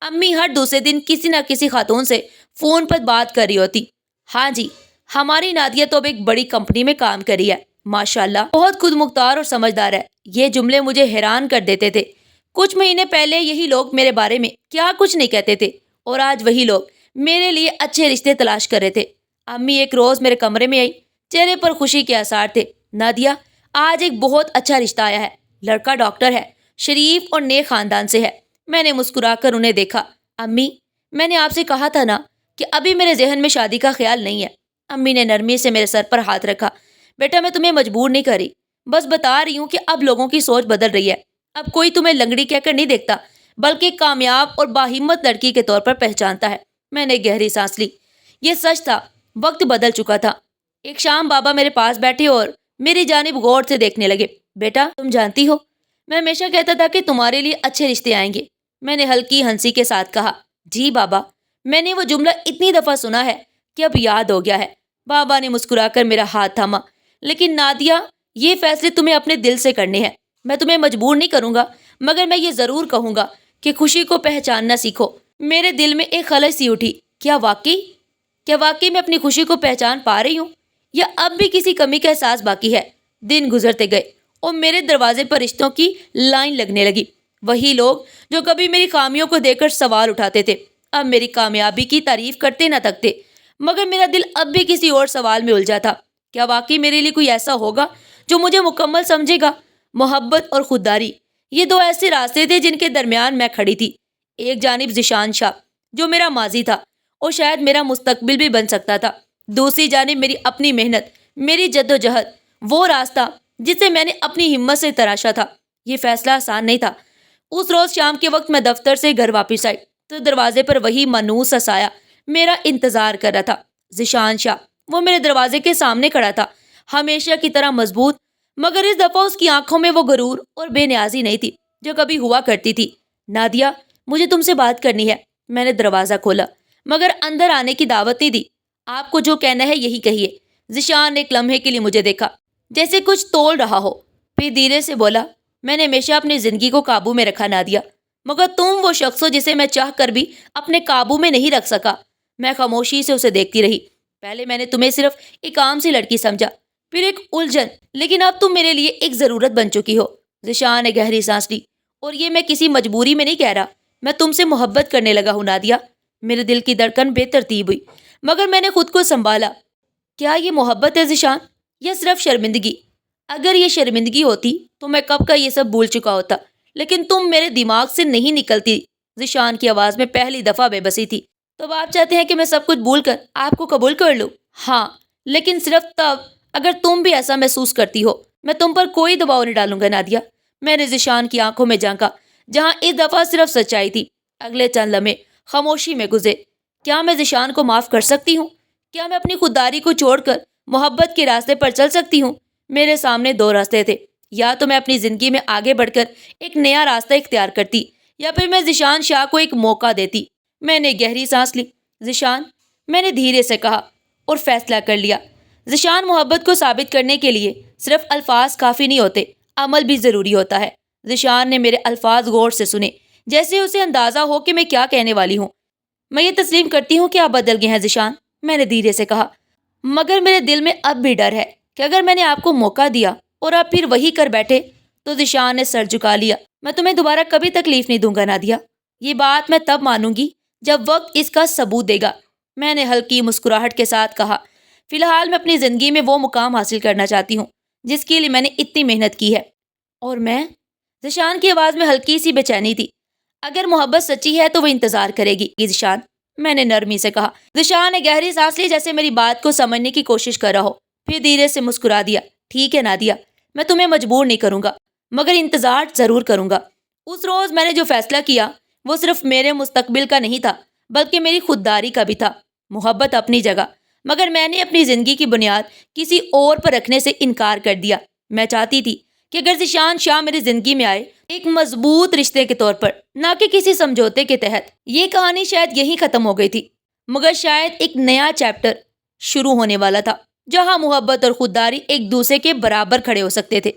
امی ہر دوسرے دن کسی نہ کسی خاتون سے فون پر بات کر رہی ہوتی۔ ہاں جی، ہماری نادیہ تو اب ایک بڑی کمپنی میں کام کر رہی ہے، ماشاءاللہ بہت خود مختار اور سمجھدار ہے۔ یہ جملے مجھے حیران کر دیتے تھے۔ کچھ مہینے پہلے یہی لوگ میرے بارے میں کیا کچھ نہیں کہتے تھے، اور آج وہی لوگ میرے لیے اچھے رشتے تلاش کر رہے تھے۔ امی ایک روز میرے کمرے میں آئی، چہرے پر خوشی کے آثار تھے۔ نادیہ آج ایک بہت اچھا رشتہ آیا ہے، لڑکا ڈاکٹر ہے، شریف اور نیک خاندان سے ہے۔ میں نے مسکرا کر انہیں دیکھا۔ امی میں نے آپ سے کہا تھا نا کہ ابھی میرے ذہن میں شادی کا خیال نہیں ہے۔ امی نے نرمی سے میرے سر پر ہاتھ رکھا۔ بیٹا میں تمہیں مجبور نہیں کر رہی، بس بتا رہی ہوں کہ اب لوگوں کی سوچ بدل رہی ہے۔ اب کوئی تمہیں لنگڑی کہہ کر نہیں دیکھتا بلکہ ایک کامیاب اور باہمت لڑکی کے طور پر پہچانتا ہے۔ میں نے گہری سانس لی۔ یہ سچ تھا، وقت بدل چکا تھا۔ ایک شام بابا میرے پاس بیٹھے اور میری جانب غور سے دیکھنے لگے۔ بیٹا تم جانتی ہو میں ہمیشہ کہتا تھا کہ تمہارے لیے اچھے رشتے آئیں گے۔ میں نے ہلکی ہنسی کے ساتھ کہا، جی بابا، میں نے وہ جملہ اتنی دفعہ سنا ہے کہ اب یاد ہو گیا ہے۔ بابا نے مسکرا کر میرا ہاتھ تھاما۔ لیکن نادیہ یہ فیصلے تمہیں اپنے دل سے کرنے ہیں، میں تمہیں مجبور نہیں کروں گا، مگر میں یہ ضرور کہوں گا کہ خوشی کو پہچاننا سیکھو۔ میرے دل میں ایک خلش سی اٹھی۔ کیا واقعی میں اپنی خوشی کو پہچان پا رہی ہوں، یا اب بھی کسی کمی کا احساس باقی ہے؟ دن گزرتے گئے اور میرے دروازے پر رشتوں کی لائن لگنے لگی۔ وہی لوگ جو کبھی میری خامیوں کو دیکھ کر سوال اٹھاتے تھے اب میری کامیابی کی تعریف کرتے نہ تکتے، مگر میرا دل اب بھی کسی اور سوال میں الجھا تھا۔ کیا واقعی میرے لیے کوئی ایسا ہوگا جو مجھے مکمل سمجھے گا؟ محبت اور خودداری، یہ دو ایسے راستے تھے جن کے درمیان میں کھڑی تھی۔ ایک جانب ذیشان شاہ جو میرا ماضی تھا اور شاید میرا مستقبل بھی بن سکتا تھا، دوسری جانب میری اپنی محنت، میری جدوجہد، وہ راستہ جسے میں نے اپنی ہمت سے تراشا تھا۔ یہ فیصلہ آسان نہیں تھا۔ اس روز شام کے وقت میں دفتر سے گھر واپس آئی تو دروازے پر وہی مانوس سا سایہ میرا انتظار کر رہا تھا۔ ذیشان شاہ وہ میرے دروازے کے سامنے کھڑا تھا، ہمیشہ کی طرح مضبوط، مگر اس دفعہ اس کی آنکھوں میں وہ غرور اور بے نیازی نہیں تھی جو کبھی ہوا کرتی تھی۔ نادیہ مجھے تم سے بات کرنی ہے۔ میں نے دروازہ کھولا مگر اندر آنے کی دعوت نہیں دی۔ آپ کو جو کہنا ہے یہی کہیے۔ ذیشان نے ایک لمحے کے لیے مجھے دیکھا جیسے کچھ تول رہا ہو، پھر دھیرے سے بولا، میں نے ہمیشہ اپنی زندگی کو قابو میں رکھا نادیہ، مگر تم وہ شخص ہو جسے میں چاہ کر بھی اپنے قابو میں نہیں رکھ سکا۔ میں خاموشی سے اسے دیکھتی رہی۔ پہلے میں نے تمہیں صرف ایک عام سی لڑکی سمجھا، پھر ایک الجھن، لیکن اب تم میرے لیے ایک ضرورت بن چکی ہو۔ ذیشان نے گہری سانس لی، اور یہ میں کسی مجبوری میں نہیں کہہ رہا، میں تم سے محبت کرنے لگا ہوں نادیہ۔ میرے دل کی دھڑکن بے ترتیب ہوئی، مگر میں نے خود کو سنبھالا۔ کیا یہ محبت ہے ذیشان، یا صرف شرمندگی؟ اگر یہ شرمندگی ہوتی تو میں کب کا یہ سب بھول چکا ہوتا، لیکن تم میرے دماغ سے نہیں نکلتی۔ ذیشان کی آواز میں پہلی دفعہ بے بسی تھی۔ تو آپ چاہتے ہیں کہ میں سب کچھ بھول کر آپ کو قبول کر لوں؟ ہاں، لیکن صرف تب اگر تم بھی ایسا محسوس کرتی ہو۔ میں تم پر کوئی دباؤ نہیں ڈالوں گا نادیہ۔ میں نے ذیشان کی آنکھوں میں جھانکا جہاں اس دفعہ صرف سچائی تھی۔ اگلے چند لمحے خاموشی میں گزرے۔ کیا میں ذیشان کو معاف کر سکتی ہوں؟ کیا میں اپنی خودداری کو چھوڑ کر محبت کے راستے پر چل سکتی ہوں؟ میرے سامنے دو راستے تھے، یا تو میں اپنی زندگی میں آگے بڑھ کر ایک نیا راستہ اختیار کرتی، یا پھر میں ذیشان شاہ کو ایک موقع دیتی۔ میں نے گہری سانس لی۔ ذیشان، میں نے دھیرے سے کہا، اور فیصلہ کر لیا۔ ذیشان، محبت کو ثابت کرنے کے لیے صرف الفاظ کافی نہیں ہوتے، عمل بھی ضروری ہوتا ہے۔ ذیشان نے میرے الفاظ غور سے سنے، جیسے اسے اندازہ ہو کہ میں کیا کہنے والی ہوں۔ میں یہ تسلیم کرتی ہوں کہ آپ بدل گئے ہیں ذیشان، میں نے دھیرے سے کہا، مگر میرے دل میں اب بھی ڈر ہے کہ اگر میں نے آپ کو موقع دیا اور آپ پھر وہی کر بیٹھے تو۔ ذیشان نے سر جھکا لیا۔ میں تمہیں دوبارہ کبھی تکلیف نہیں دوں گا نادیہ، یہ بات میں تب مانوں گی جب وقت اس کا ثبوت دے گا، میں نے ہلکی مسکراہٹ کے ساتھ کہا۔ فی الحال میں اپنی زندگی میں وہ مقام حاصل کرنا چاہتی ہوں جس کے لیے میں نے اتنی محنت کی ہے۔ اور میں؟ ذیشان کی آواز میں ہلکی سی بے چینی تھی۔ اگر محبت سچی ہے تو وہ انتظار کرے گی ذیشان، میں نے نرمی سے کہا۔ ذیشان نے گہری سانس لی، جیسے میری بات کو سمجھنے کی کوشش کر رہا ہو، پھر دھیرے سے مسکرا دیا۔ ٹھیک ہے نادیہ، میں تمہیں مجبور نہیں کروں گا، مگر انتظار ضرور کروں گا۔ اس روز میں نے جو فیصلہ کیا وہ صرف میرے مستقبل کا نہیں تھا بلکہ میری خودداری کا بھی تھا۔ محبت اپنی جگہ، مگر میں نے اپنی زندگی کی بنیاد کسی اور پر رکھنے سے انکار کر دیا۔ میں چاہتی تھی کہ اگر ذیشان شاہ میری زندگی میں آئے، ایک مضبوط رشتے کے طور پر، نہ کہ کسی سمجھوتے کے تحت۔ یہ کہانی شاید یہیں ختم ہو گئی تھی، مگر شاید ایک نیا چیپٹر شروع ہونے والا تھا، جہاں محبت اور خودداری ایک دوسرے کے برابر کھڑے ہو سکتے تھے۔